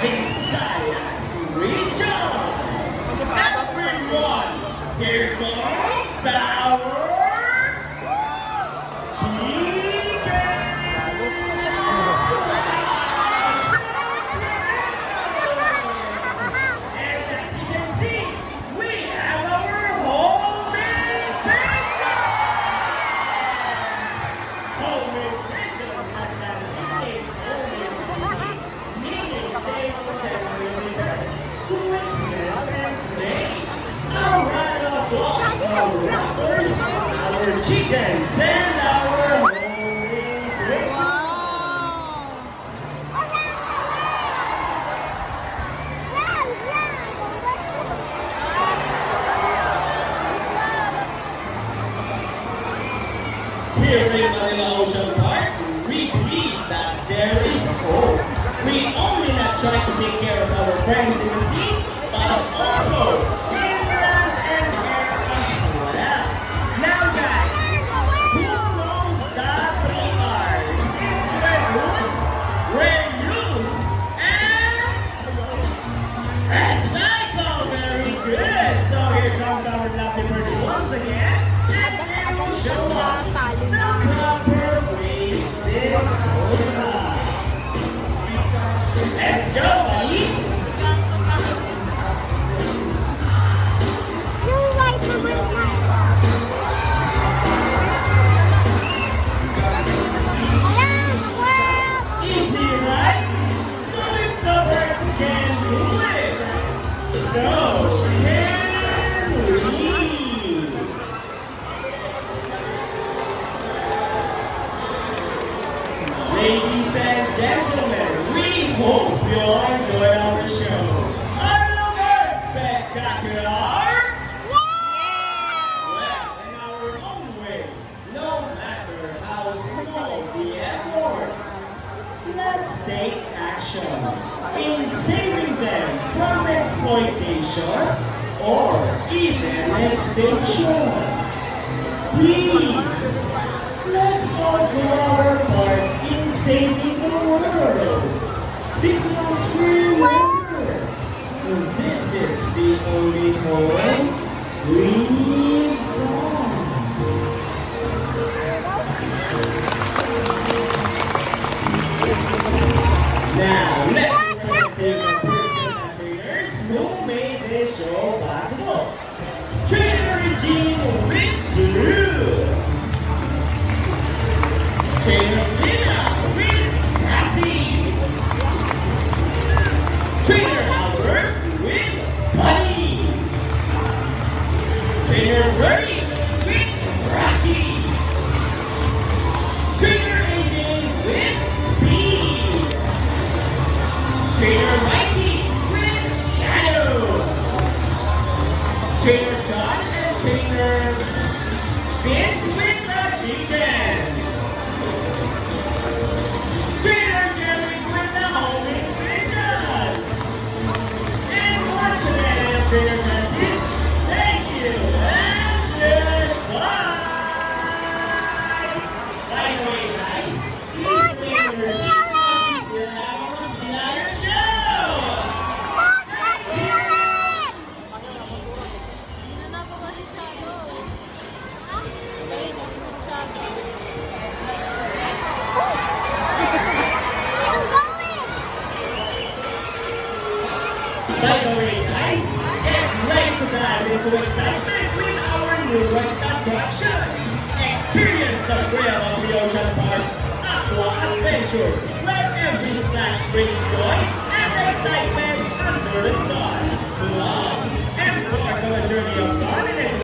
Visayas region. Everyone, here comes our and as you can see, we have our homemade pizzas. Homemade pizzas has an innate homemade cuisine, meaning they will return foolishness and play. A round of applause for our rappers, our chickens, and our homemade pizzas. Here in Manila Ocean Park, we believe that there is hope. We only not try to take care of our friends in the sea, but also inland and air as well. Now guys, who knows the 3 R's? It's reduce, reuse, and recycle. Very good. So here comes our lovely birds once again, and they will show us the proper ways this goes on. Let's go, buddies! Easy, right? So if the birds can do it, so can we! Ladies and gentlemen, we hope you all enjoyed our show. Are the birds spectacular? Well, in our own way, no matter how small the effort, let's take action in saving them from exploitation or even extinction. Please, let's all do our part in saving the world. Because remember, this is the only home we've got. Now, let's present our person and trainers who made this show possible. Trainer Regine with Blue. Trainer Lina with Sassy. Trainer Albert with Buddy. Trainer Bernie with Rocky. Trainer AJ with Speed. Trainer Mikey with Shadow. Trainer John and Trainer Vince with the chicken. Trainer Jerry with the homemade pizzas. And once again, Trainer Francis, thank you and goodbye. By the way, guys, please bring your seats. We'll have our Sinayo show. Thank you. By the way, guys, get ready to dive into excitement with our newest attractions. Experience the thrill of the Ocean Park Aqua Adventure, where every splash brings joy and excitement under the sun.